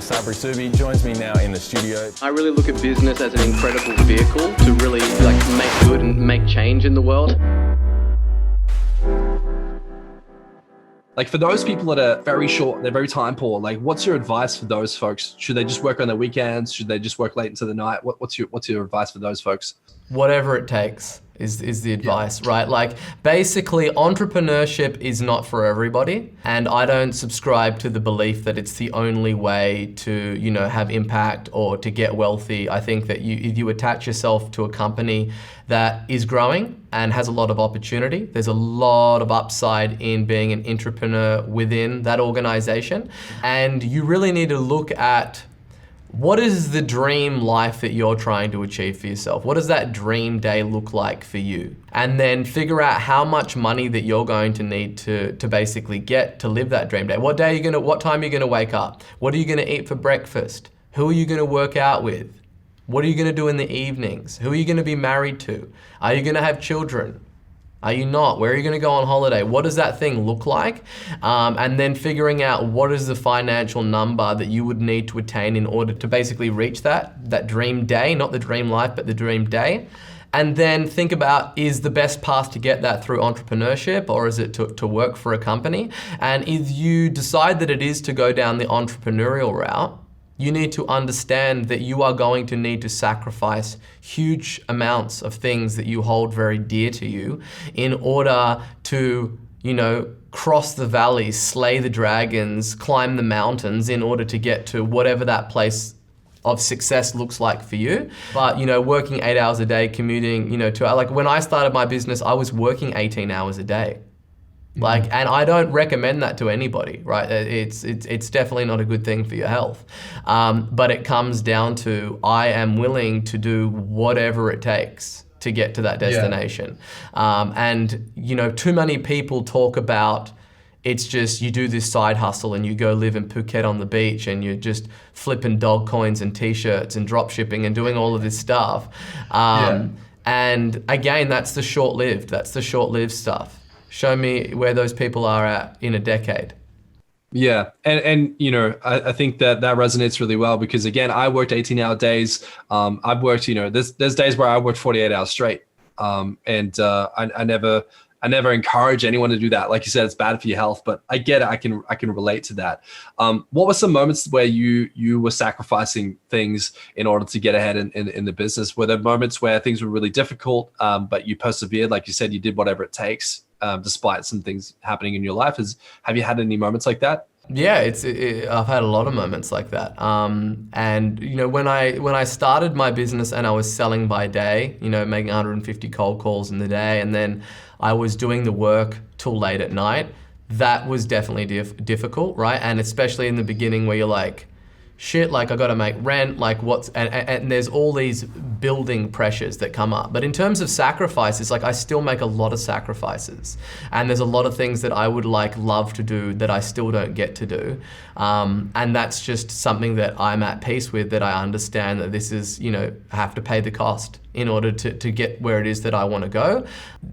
Sabri Suby joins me now in the studio. I really look at business as an incredible vehicle to really make good and make change in the world. Like for those people that are very short, they're very time poor, like what's your advice for those folks? Should they just work on the weekends? Should they just work late into the night? What's your advice for those folks? Whatever it takes is the advice, right? Like basically entrepreneurship is not for everybody. And I don't subscribe to the belief that it's the only way to, have impact or to get wealthy. I think that if you attach yourself to a company that is growing and has a lot of opportunity, there's a lot of upside in being an entrepreneur within that organization. And you really need to look at what is the dream life that you're trying to achieve for yourself? What does that dream day look like for you? And then figure out how much money that you're going to need to basically get to live that dream day. What time are you gonna wake up? What are you gonna eat for breakfast? Who are you gonna work out with? What are you gonna do in the evenings? Who are you gonna be married to? Are you gonna have children? Are you not? Where are you gonna go on holiday? What does that thing look like? And then figuring out what is the financial number that you would need to attain in order to basically reach that dream day, not the dream life, but the dream day. And then think about, is the best path to get that through entrepreneurship or is it to work for a company? And if you decide that it is to go down the entrepreneurial route, you need to understand that you are going to need to sacrifice huge amounts of things that you hold very dear to you in order to, cross the valleys, slay the dragons, climb the mountains in order to get to whatever that place of success looks like for you. But, working 8 hours a day, commuting, when I started my business, I was working 18 hours a day. And I don't recommend that to anybody, right? It's definitely not a good thing for your health. But it comes down to, I am willing to do whatever it takes to get to that destination. Too many people talk about, it's just you do this side hustle and you go live in Phuket on the beach and you're just flipping dog coins and t-shirts and drop shipping and doing all of this stuff. And again, that's the short-lived stuff. Show me where those people are at in a decade. Yeah, and I think that resonates really well because again, I worked 18-hour days. I've worked, there's days where I worked 48 hours straight. I never encourage anyone to do that. Like you said, it's bad for your health, but I get it. I can relate to that. What were some moments where you were sacrificing things in order to get ahead in the business? Were there moments where things were really difficult, but you persevered? Like you said, you did whatever it takes, despite some things happening in your life. Have you had any moments like that? Yeah, I've had a lot of moments like that. When I started my business and I was selling by day, making 150 cold calls in the day, and then I was doing the work till late at night, that was definitely difficult, right? And especially in the beginning where you're like, shit, like I gotta make rent, and there's all these building pressures that come up. But in terms of sacrifices, I still make a lot of sacrifices. And there's a lot of things that I would love to do that I still don't get to do. And that's just something that I'm at peace with, that I understand that this is, I have to pay the cost in order to get where it is that I wanna go.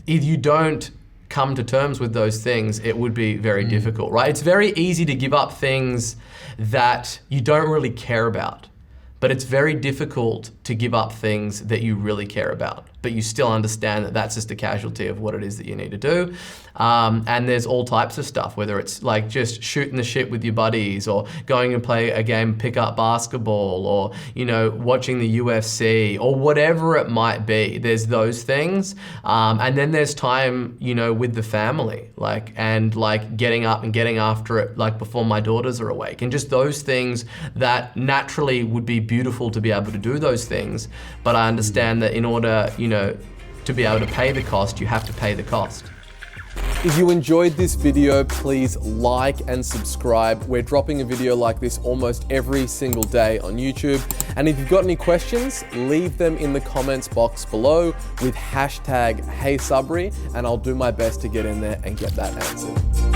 If you don't come to terms with those things, it would be very difficult, right? It's very easy to give up things that you don't really care about, but it's very difficult to give up things that you really care about, but you still understand that that's just a casualty of what it is that you need to do. And there's all types of stuff, whether it's just shooting the shit with your buddies or going and play a game, pick up basketball, or, watching the UFC or whatever it might be. There's those things. And then there's time, with the family, and getting up and getting after it, before my daughters are awake, and just those things that naturally would be beautiful to be able to do those things. But I understand that in order, to be able to pay the cost, you have to pay the cost. If you enjoyed this video, please like and subscribe. We're dropping a video like this almost every single day on YouTube. And if you've got any questions, leave them in the comments box below with hashtag HeySabri, and I'll do my best to get in there and get that answered.